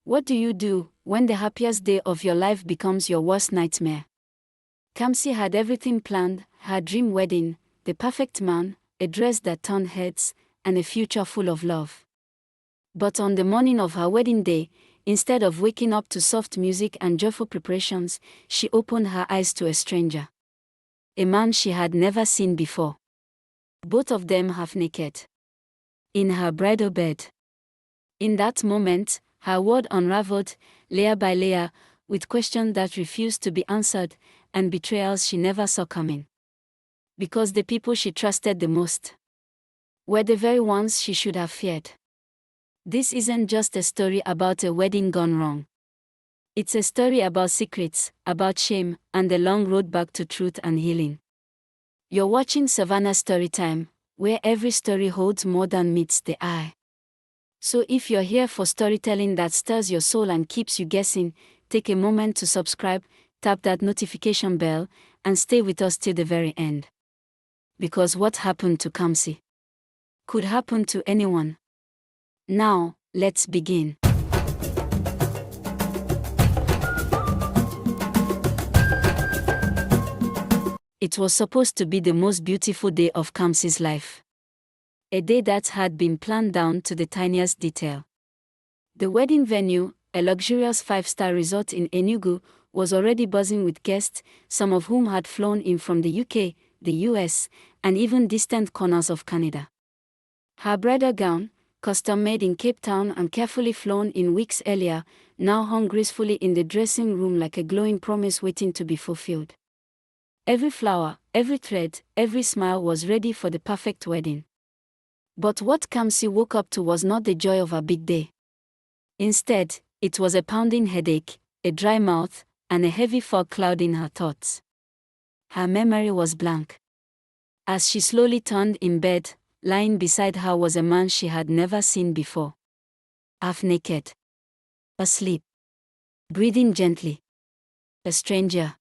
What do you do when the happiest day of your life becomes your worst nightmare? Kamsi had everything planned: her dream wedding, the perfect man, a dress that turned heads, and a future full of love. But on the morning of her wedding day, instead of waking up to soft music and joyful preparations, she opened her eyes to a stranger. A man she had never seen before. Both of them half naked. In her bridal bed. In that moment, her world unraveled, layer by layer, with questions that refused to be answered, and betrayals she never saw coming. Because the people she trusted the most were the very ones she should have feared. This isn't just a story about a wedding gone wrong. It's a story about secrets, about shame, and the long road back to truth and healing. You're watching Savannah Storytime, where every story holds more than meets the eye. So if you're here for storytelling that stirs your soul and keeps you guessing, take a moment to subscribe, tap that notification bell, and stay with us till the very end. Because what happened to Kamsi could happen to anyone. Now, let's begin. It was supposed to be the most beautiful day of Kamsi's life. A day that had been planned down to the tiniest detail. The wedding venue, a luxurious 5-star resort in Enugu, was already buzzing with guests, some of whom had flown in from the UK, the US, and even distant corners of Canada. Her bridal gown, custom-made in Cape Town and carefully flown in weeks earlier, now hung gracefully in the dressing room like a glowing promise waiting to be fulfilled. Every flower, every thread, every smile was ready for the perfect wedding. But what Kamsi woke up to was not the joy of a big day. Instead, it was a pounding headache, a dry mouth, and a heavy fog clouding her thoughts. Her memory was blank. As she slowly turned in bed, lying beside her was a man she had never seen before. Half naked. Asleep. Breathing gently. A stranger.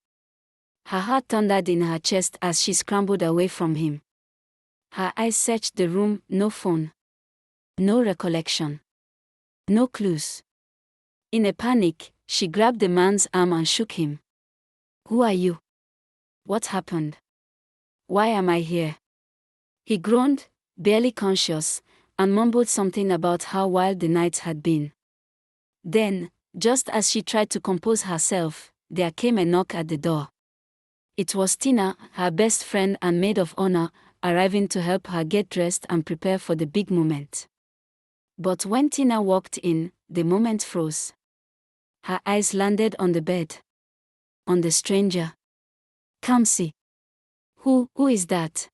Her heart thundered in her chest as she scrambled away from him. Her eyes searched the room, no phone. No recollection. No clues. In a panic, she grabbed the man's arm and shook him. "Who are you? What happened? Why am I here?" He groaned, barely conscious, and mumbled something about how wild the nights had been. Then, just as she tried to compose herself, there came a knock at the door. It was Tina, her best friend and maid of honor, arriving to help her get dressed and prepare for the big moment. But when Tina walked in, the moment froze. Her eyes landed on the bed. On the stranger. Kamsi. Who is that?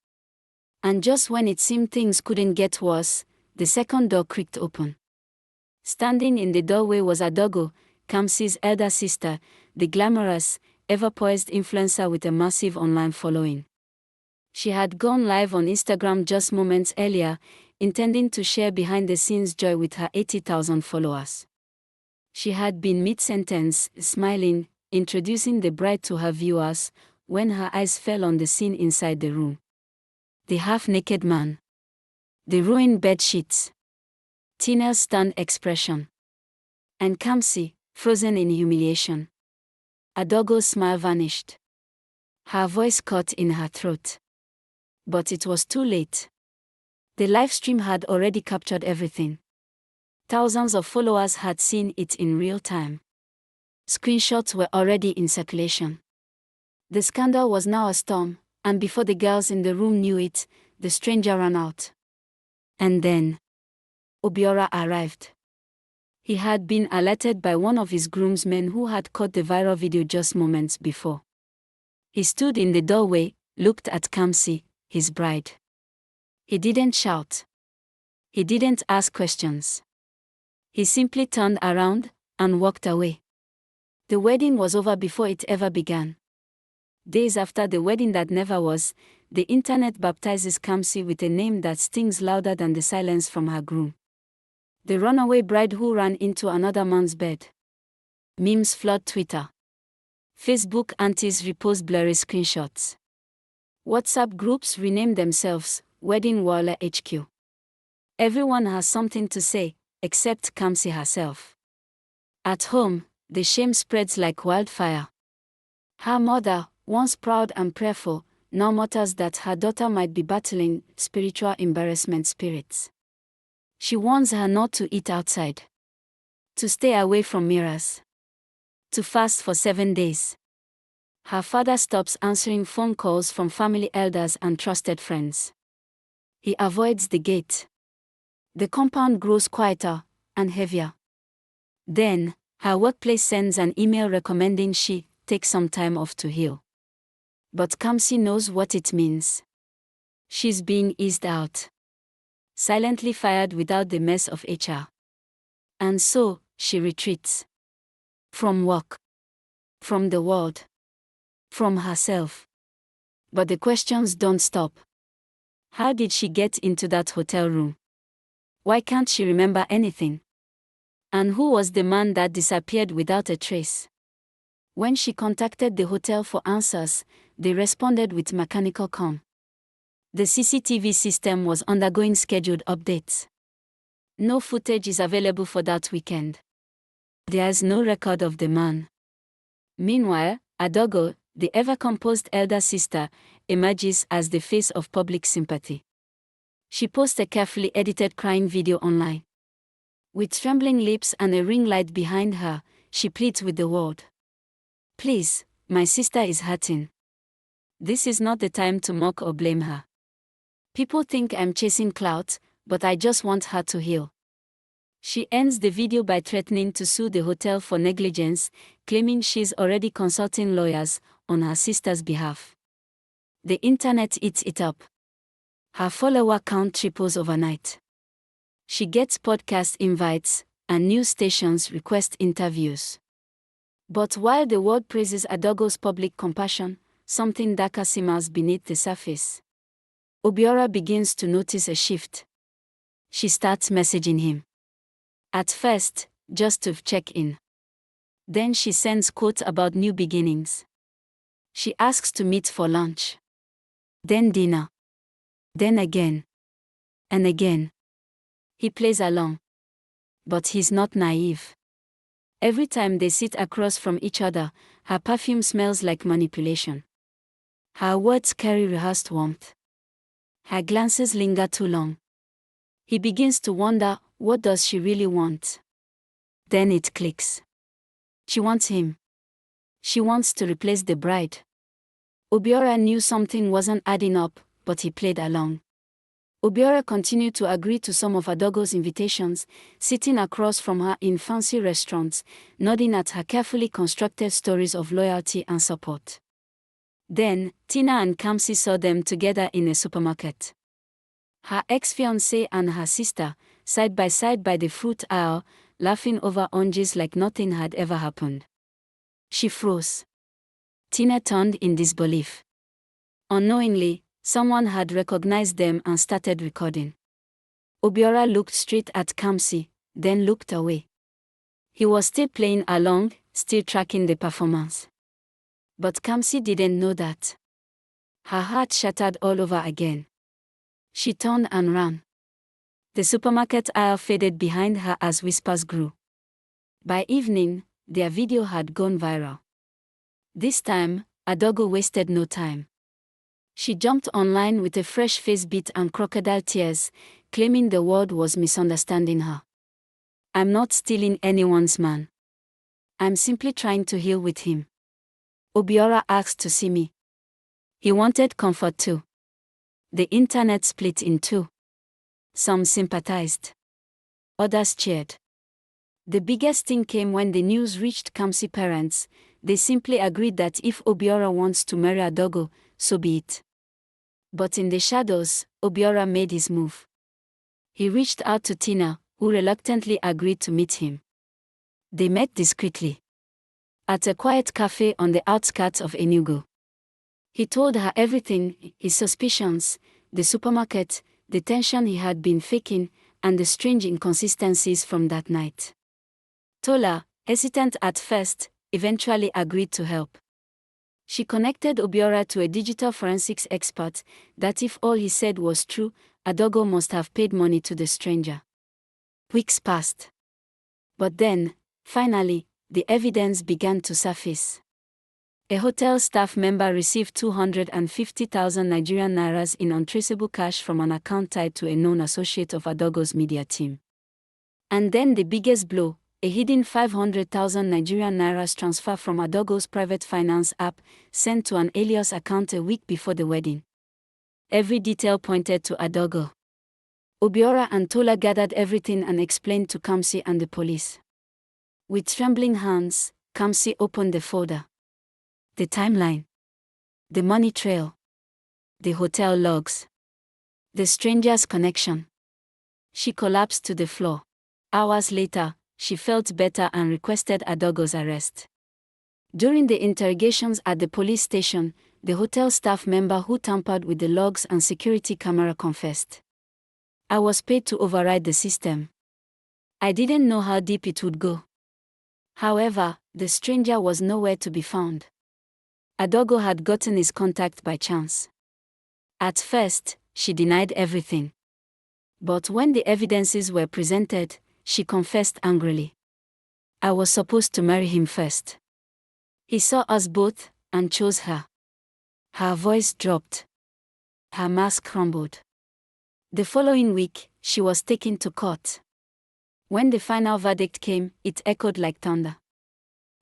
And just when it seemed things couldn't get worse, the second door creaked open. Standing in the doorway was Adogo, Kamsi's elder sister, the glamorous, ever-poised influencer with a massive online following. She had gone live on Instagram just moments earlier, intending to share behind-the-scenes joy with her 80,000 followers. She had been mid-sentence, smiling, introducing the bride to her viewers, when her eyes fell on the scene inside the room. The half-naked man. The ruined bedsheets. Tina's stunned expression. And Kamsi, frozen in humiliation. Adogo's smile vanished. Her voice caught in her throat. But it was too late. The live stream had already captured everything. Thousands of followers had seen it in real time. Screenshots were already in circulation. The scandal was now a storm, and before the girls in the room knew it, the stranger ran out. And then Obiora arrived. He had been alerted by one of his groomsmen who had caught the viral video just moments before. He stood in the doorway, looked at Kamsi, his bride. He didn't shout. He didn't ask questions. He simply turned around and walked away. The wedding was over before it ever began. Days after the wedding that never was, the internet baptizes Kamsi with a name that stings louder than the silence from her groom. The runaway bride who ran into another man's bed. Memes flood Twitter. Facebook aunties repost blurry screenshots. WhatsApp groups rename themselves Wedding Waller HQ. Everyone has something to say, except Kamsi herself. At home, the shame spreads like wildfire. Her mother, once proud and prayerful, now mutters that her daughter might be battling spiritual embarrassment spirits. She warns her not to eat outside, to stay away from mirrors, to fast for 7 days. Her father stops answering phone calls from family elders and trusted friends. He avoids the gate. The compound grows quieter and heavier. Then, her workplace sends an email recommending she take some time off to heal. But Kamsi knows what it means. She's being eased out, silently fired without the mess of HR. And so, she retreats. From work. From the world. From herself. But the questions don't stop. How did she get into that hotel room? Why can't she remember anything? And who was the man that disappeared without a trace? When she contacted the hotel for answers, they responded with mechanical calm. The CCTV system was undergoing scheduled updates. No footage is available for that weekend. There's no record of the man. Meanwhile, Adogo, the ever-composed elder sister, emerges as the face of public sympathy. She posts a carefully edited crying video online. With trembling lips and a ring light behind her, she pleads with the world. Please, my sister is hurting. This is not the time to mock or blame her. People think I'm chasing clout, but I just want her to heal. She ends the video by threatening to sue the hotel for negligence, claiming she's already consulting lawyers on her sister's behalf. The internet eats it up. Her follower count triples overnight. She gets podcast invites, and news stations request interviews. But while the world praises Adogo's public compassion, something darker simmers beneath the surface. Obiora begins to notice a shift. She starts messaging him. At first, just to check in. Then she sends quotes about new beginnings. She asks to meet for lunch. Then dinner. Then again. And again. He plays along. But he's not naive. Every time they sit across from each other, her perfume smells like manipulation. Her words carry rehearsed warmth. Her glances linger too long. He begins to wonder, what does she really want? Then it clicks. She wants him. She wants to replace the bride. Obiora knew something wasn't adding up, but he played along. Obiora continued to agree to some of Adogo's invitations, sitting across from her in fancy restaurants, nodding at her carefully constructed stories of loyalty and support. Then, Tina and Kamsi saw them together in a supermarket. Her ex-fiancé and her sister, side by the fruit aisle, laughing over oranges like nothing had ever happened. She froze. Tina turned in disbelief. Unknowingly, someone had recognized them and started recording. Obiora looked straight at Kamsi, then looked away. He was still playing along, still tracking the performance. But Kamsi didn't know that. Her heart shattered all over again. She turned and ran. The supermarket aisle faded behind her as whispers grew. By evening, their video had gone viral. This time, Adogo wasted no time. She jumped online with a fresh face beat and crocodile tears, claiming the world was misunderstanding her. I'm not stealing anyone's man. I'm simply trying to heal with him. Obiora asked to see me. He wanted comfort too. The internet split in two. Some sympathized. Others cheered. The biggest thing came when the news reached Kamsi parents. They simply agreed that if Obiora wants to marry Adogo, so be it. But in the shadows, Obiora made his move. He reached out to Tina, who reluctantly agreed to meet him. They met discreetly. At a quiet cafe on the outskirts of Enugu. He told her everything, his suspicions, the supermarket, the tension he had been faking, and the strange inconsistencies from that night. Tola, hesitant at first, eventually agreed to help. She connected Obiora to a digital forensics expert, that if all he said was true, Adogo must have paid money to the stranger. Weeks passed. But then, Finally, the evidence began to surface. A hotel staff member received 250,000 Nigerian nairas in untraceable cash from an account tied to a known associate of Adogo's media team. And then the biggest blow, a hidden 500,000 Nigerian nairas transfer from Adogo's private finance app sent to an alias account a week before the wedding. Every detail pointed to Adogo. Obiora and Tola gathered everything and explained to Kamsi and the police. With trembling hands, Kamsi opened the folder. The timeline. The money trail. The hotel logs. The stranger's connection. She collapsed to the floor. Hours later, she felt better and requested Adogo's arrest. During the interrogations at the police station, the hotel staff member who tampered with the logs and security camera confessed. I was paid to override the system. I didn't know how deep it would go. However, the stranger was nowhere to be found. Adogo had gotten his contact by chance. At first, she denied everything. But when the evidences were presented, she confessed angrily. I was supposed to marry him first. He saw us both, and chose her. Her voice dropped. Her mask crumbled. The following week, she was taken to court. When the final verdict came, it echoed like thunder.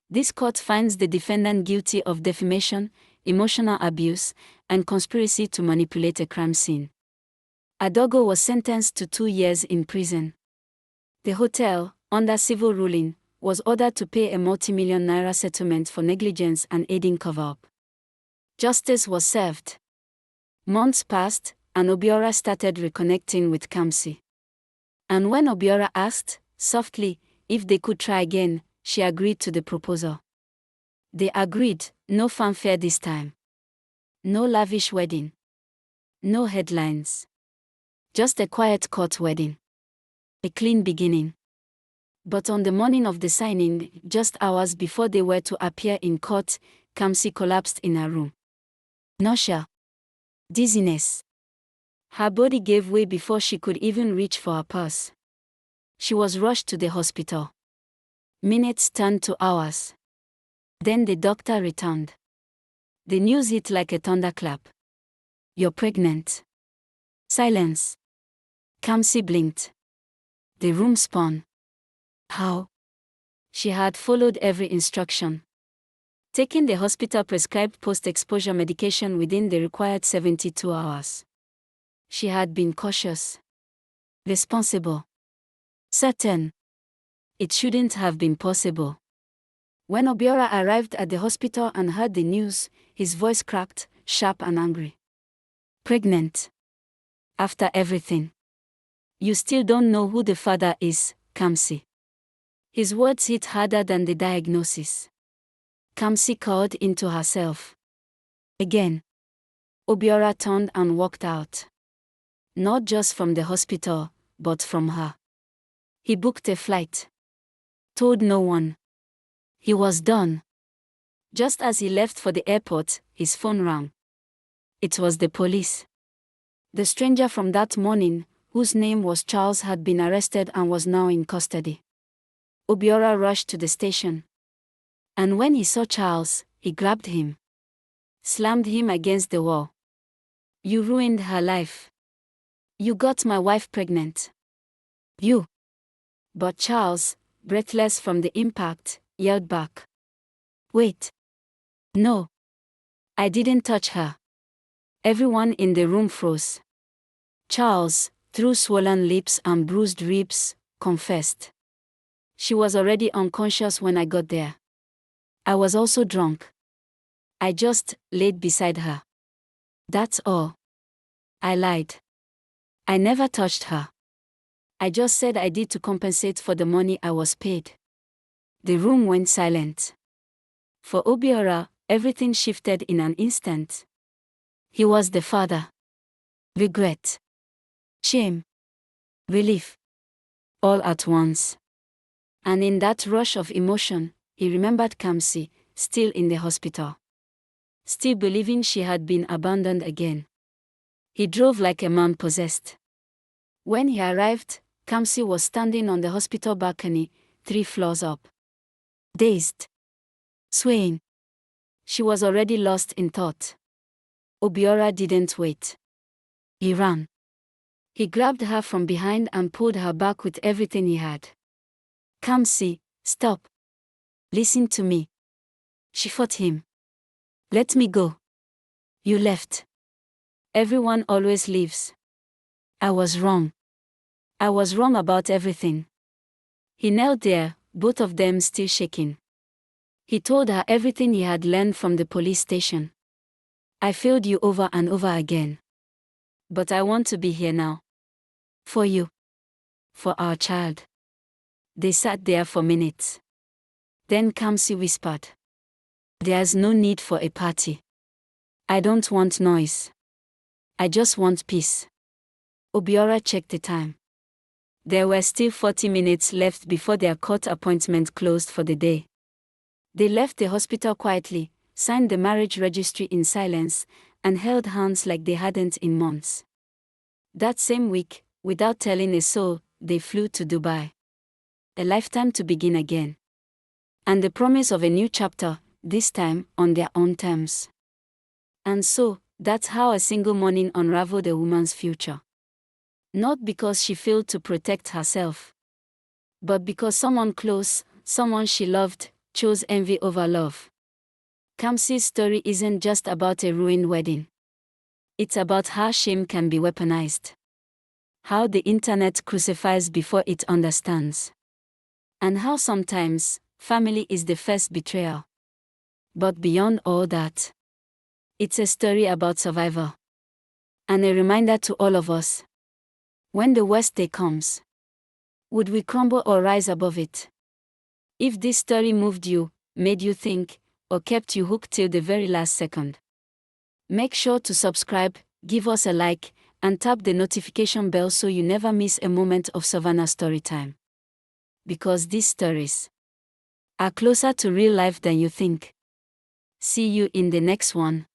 This court finds the defendant guilty of defamation, emotional abuse, and conspiracy to manipulate a crime scene. Adogo was sentenced to 2 years in prison. The hotel, under civil ruling, was ordered to pay a multi-million naira settlement for negligence and aiding cover-up. Justice was served. Months passed, and Obiora started reconnecting with Kamsi. And when Obiora asked, softly, if they could try again, she agreed to the proposal. They agreed, no fanfare this time. No lavish wedding. No headlines. Just a quiet court wedding. A clean beginning. But on the morning of the signing, just hours before they were to appear in court, Kamsi collapsed in her room. Nausea. Dizziness. Her body gave way before she could even reach for her purse. She was rushed to the hospital. Minutes turned to hours. Then the doctor returned. The news hit like a thunderclap. You're pregnant. Silence. Kamsi blinked. The room spun. How? She had followed every instruction. Taking the hospital-prescribed post-exposure medication within the required 72 hours. She had been cautious. Responsible. Certain. It shouldn't have been possible. When Obiora arrived at the hospital and heard the news, his voice cracked, sharp and angry. Pregnant. After everything. You still don't know who the father is, Kamsi. His words hit harder than the diagnosis. Kamsi called into herself. Again. Obiora turned and walked out. Not just from the hospital, but from her. He booked a flight. Told no one. He was done. Just as he left for the airport, his phone rang. It was the police. The stranger from that morning, whose name was Charles, had been arrested and was now in custody. Obiora rushed to the station. And when he saw Charles, he grabbed him. Slammed him against the wall. You ruined her life. You got my wife pregnant. You. But Charles, breathless from the impact, yelled back. Wait. No. I didn't touch her. Everyone in the room froze. Charles, through swollen lips and bruised ribs, confessed. She was already unconscious when I got there. I was also drunk. I just laid beside her. That's all. I lied. I never touched her. I just said I did to compensate for the money I was paid. The room went silent. For Obiora, everything shifted in an instant. He was the father. Regret. Shame. Relief. All at once. And in that rush of emotion, he remembered Kamsi, still in the hospital. Still believing she had been abandoned again. He drove like a man possessed. When he arrived, Kamsi was standing on the hospital balcony, 3 floors up. Dazed. Swaying. She was already lost in thought. Obiora didn't wait. He ran. He grabbed her from behind and pulled her back with everything he had. Kamsi, stop. Listen to me. She fought him. Let me go. You left. Everyone always leaves. I was wrong. I was wrong about everything. He knelt there, both of them still shaking. He told her everything he had learned from the police station. I failed you over and over again. But I want to be here now. For you. For our child. They sat there for minutes. Then Kamsi whispered. There's no need for a party. I don't want noise. I just want peace. Obiora checked the time. There were still 40 minutes left before their court appointment closed for the day. They left the hospital quietly, signed the marriage registry in silence, and held hands like they hadn't in months. That same week, without telling a soul, they flew to Dubai. A lifetime to begin again. And the promise of a new chapter, this time on their own terms. And so, that's how a single morning unraveled a woman's future. Not because she failed to protect herself, but because someone close, someone she loved, chose envy over love. Kamsi's story isn't just about a ruined wedding. It's about how shame can be weaponized. How the internet crucifies before it understands. And how sometimes, family is the first betrayal. But beyond all that, it's a story about survival. And a reminder to all of us. When the worst day comes, would we crumble or rise above it? If this story moved you, made you think, or kept you hooked till the very last second, make sure to subscribe, give us a like, and tap the notification bell so you never miss a moment of Savannah Storytime. Because these stories are closer to real life than you think. See you in the next one.